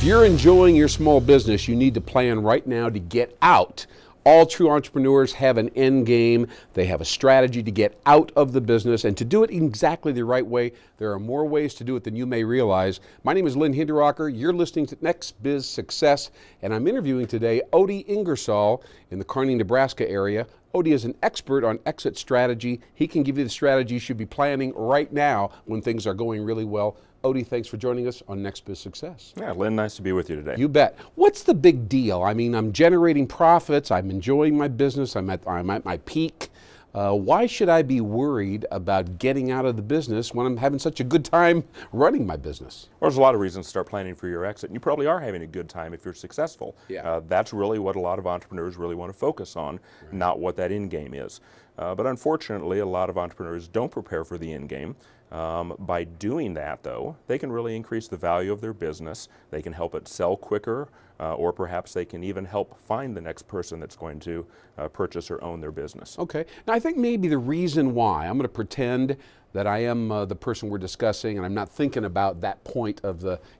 If you're enjoying your small business, you need to plan right now to get out. All true entrepreneurs have an end game. They have a strategy to get out of the business, and to do it exactly the right way, there are more ways to do it than you may realize. My name is Lynn Hinderrocker. You're listening to Next Biz Success, and I'm interviewing today Odie Ingersoll in the Kearney, Nebraska area. Odie is an expert on exit strategy. He can give you the strategy you should be planning right now when things are going really well. Odie, thanks for joining us on Next Biz Success. Yeah, Lynn, nice to be with you today. You bet. What's the big deal? I mean, I'm generating profits. I'm enjoying my business. I'm at my peak. Why should I be worried about getting out of the business when I'm having such a good time running my business? Well, there's a lot of reasons to start planning for your exit, and you probably are having a good time if you're successful. Yeah. That's really what a lot of entrepreneurs really want to focus on, right, not what that end game is. But unfortunately, a lot of entrepreneurs don't prepare for the end game. By doing that, though, they can really increase the value of their business. They can help it sell quicker, or perhaps they can even help find the next person that's going to purchase or own their business. Okay. Now, I think maybe the reason why, I'm going to pretend that I am the person we're discussing, and I'm not thinking about that point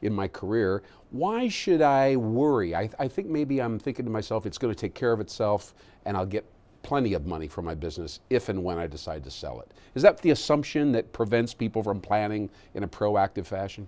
in my career. Why should I worry? I think maybe I'm thinking to myself, it's going to take care of itself, and I'll get plenty of money for my business if and when I decide to sell it. Is that the assumption that prevents people from planning in a proactive fashion?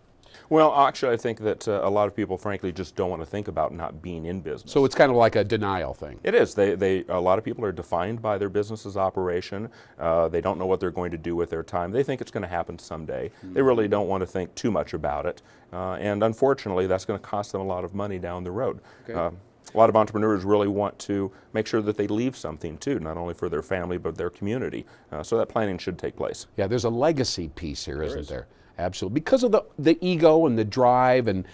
Well, actually, I think that a lot of people, frankly, just don't want to think about not being in business. So it's kind of like a denial thing. It is. A lot of people are defined by their business's operation. They don't know what they're going to do with their time. They think it's going to happen someday. Mm-hmm. They really don't want to think too much about it. And unfortunately, that's going to cost them a lot of money down the road. Okay. A lot of entrepreneurs really want to make sure that they leave something too, not only for their family, but their community. So that planning should take place. Yeah, there's a legacy piece here, isn't there? Absolutely. Because of the ego and the drive, and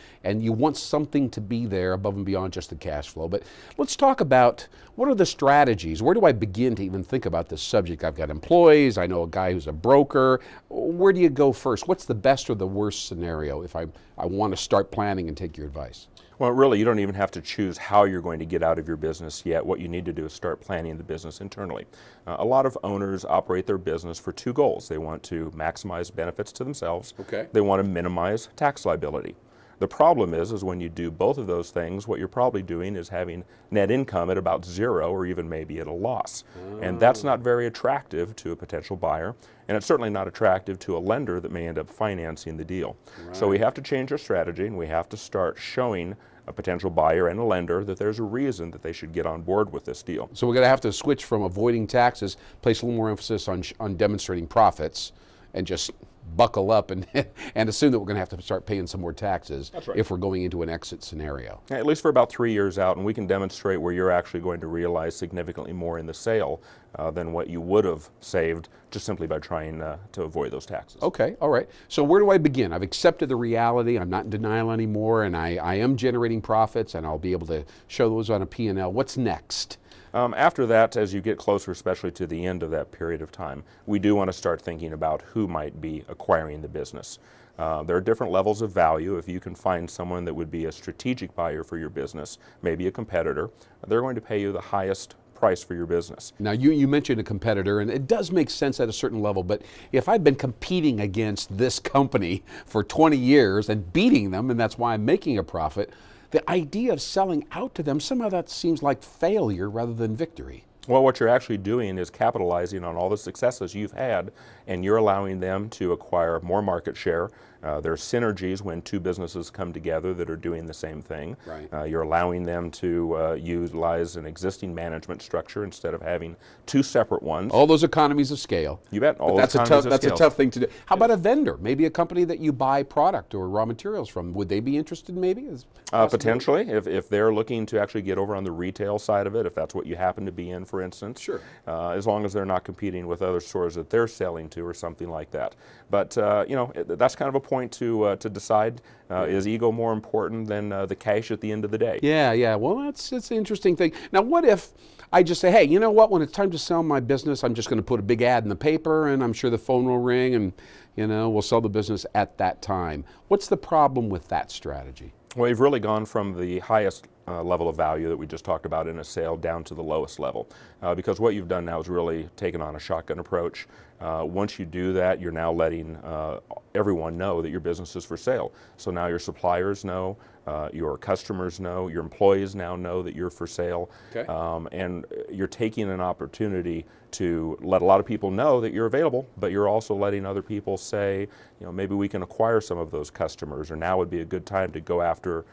you want something to be there above and beyond just the cash flow. But let's talk about, what are the strategies? Where do I begin to even think about this subject? I've got employees, I know a guy who's a broker. Where do you go first? What's the best or the worst scenario if I want to start planning and take your advice? Well, really, you don't even have to choose how you're going to get out of your business yet. What you need to do is start planning the business internally. A lot of owners operate their business for two goals. They want to maximize benefits to themselves. Okay. They want to minimize tax liability. The problem is when you do both of those things, what you're probably doing is having net income at about zero or even maybe at a loss. Oh. And that's not very attractive to a potential buyer, and it's certainly not attractive to a lender that may end up financing the deal. Right. So we have to change our strategy, and we have to start showing a potential buyer and a lender that there's a reason that they should get on board with this deal. So we're going to have to switch from avoiding taxes, place a little more emphasis on demonstrating profits, and just buckle up and assume that we're going to have to start paying some more taxes. That's right. If we're going into an exit scenario. At least for about 3 years out, and we can demonstrate where you're actually going to realize significantly more in the sale than what you would have saved just simply by trying to avoid those taxes. Okay, all right. So where do I begin? I've accepted the reality. I'm not in denial anymore, and I am generating profits, and I'll be able to show those on a P&L. What's next? After that, as you get closer, especially to the end of that period of time, we do want to start thinking about who might be acquiring the business. There are different levels of value. If you can find someone that would be a strategic buyer for your business, maybe a competitor, they're going to pay you the highest price for your business. Now, you mentioned a competitor, and it does make sense at a certain level, but if I've been competing against this company for 20 years and beating them, and that's why I'm making a profit, the idea of selling out to them, somehow that seems like failure rather than victory. Well, what you're actually doing is capitalizing on all the successes you've had, and you're allowing them to acquire more market share. There are synergies when two businesses come together that are doing the same thing. Right. You're allowing them to utilize an existing management structure instead of having two separate ones. All those economies of scale. You bet. All that's those economies of scale. a tough thing to do. How about a vendor? Maybe a company that you buy product or raw materials from. Would they be interested maybe? Potentially, if they're looking to actually get over on the retail side of it, if that's what you happen to be in, for instance. Sure. As long as they're not competing with other stores that they're selling to or something like that. But you know, that's kind of a point to decide. Is ego more important than the cash at the end of the day? Yeah, yeah. Well, that's an interesting thing. Now, what if I just say, hey, you know what? When it's time to sell my business, I'm just going to put a big ad in the paper, and I'm sure the phone will ring, and we'll sell the business at that time. What's the problem with that strategy? Well, you've really gone from the highest level of value that we just talked about in a sale down to the lowest level. Because what you've done now is really taken on a shotgun approach. Once you do that, you're now letting everyone know that your business is for sale. So now your suppliers know, your customers know, your employees now know that you're for sale. Okay. And you're taking an opportunity to let a lot of people know that you're available, but you're also letting other people say, you know, maybe we can acquire some of those customers, or now would be a good time to go after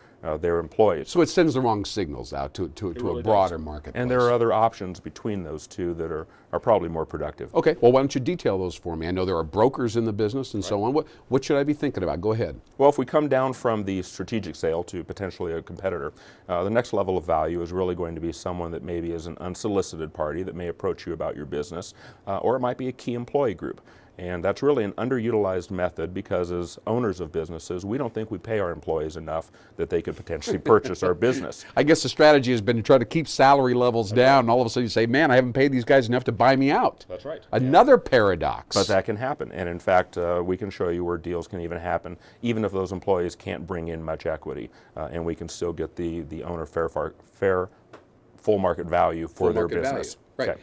their employees. So it sends the wrong signals out to really a broader marketplace. And there are other options between those two that are probably more productive. Okay, well, why don't you detail those for me? I know there are brokers in the business and so on. What should I be thinking about? Go ahead. Well, if we come down from the strategic sale to potentially a competitor, the next level of value is really going to be someone that maybe is an unsolicited party that may approach you about your business, or it might be a key employee group. And that's really an underutilized method because as owners of businesses, we don't think we pay our employees enough that they could potentially purchase our business. I guess the strategy has been to try to keep salary levels down, and all of a sudden you say, man, I haven't paid these guys enough to buy me out. That's right. Another paradox. But that can happen. And in fact, we can show you where deals can even happen, even if those employees can't bring in much equity. And we can still get the owner fair full market value for their business. Right. Okay.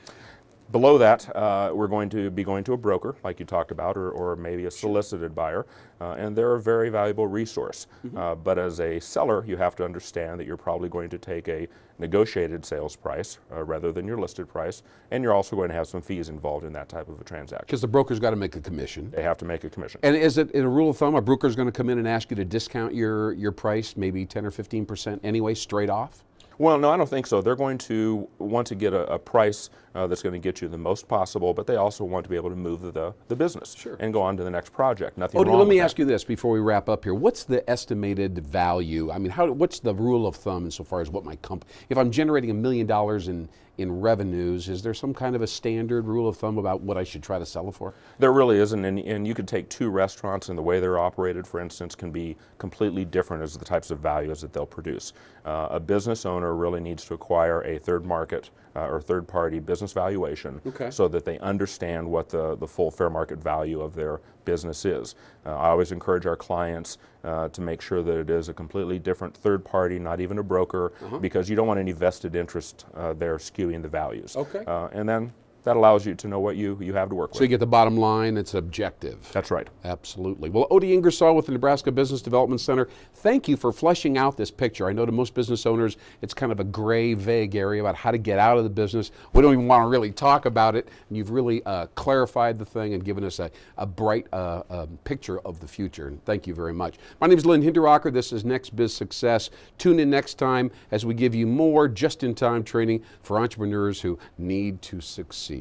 Below that, we're going to be going to a broker, like you talked about, or maybe a solicited buyer, and they're a very valuable resource. But as a seller, you have to understand that you're probably going to take a negotiated sales price rather than your listed price, and you're also going to have some fees involved in that type of a transaction. Because the broker's got to make a commission. They have to make a commission. And is it, in a rule of thumb, a broker's going to come in and ask you to discount your price, maybe 10 or 15% anyway, straight off? Well, no, I don't think so. They're going to want to get a price that's going to get you the most possible, but they also want to be able to move the business and go on to the next project. Nothing wrong with that. Let me ask you this before we wrap up here. What's the estimated value? I mean, what's the rule of thumb insofar as what my company, if I'm generating $1 million in revenues, is there some kind of a standard rule of thumb about what I should try to sell it for? There really isn't, and you could take two restaurants and the way they're operated, for instance, can be completely different as the types of values that they'll produce. A business owner really needs to acquire a third market or third-party business valuation so that they understand what the full fair market value of their business is. I always encourage our clients to make sure that it is a completely different third party, not even a broker, because you don't want any vested interest there skewing the values. And then that allows you to know what you have to work with. So you get the bottom line, it's objective. That's right. Absolutely. Well, Odie Ingersoll with the Nebraska Business Development Center, thank you for fleshing out this picture. I know to most business owners, it's kind of a gray, vague area about how to get out of the business. We don't even want to really talk about it, and you've really clarified the thing and given us a bright picture of the future, and thank you very much. My name is Lynn Hinderrocker. This is Next Biz Success. Tune in next time as we give you more just-in-time training for entrepreneurs who need to succeed.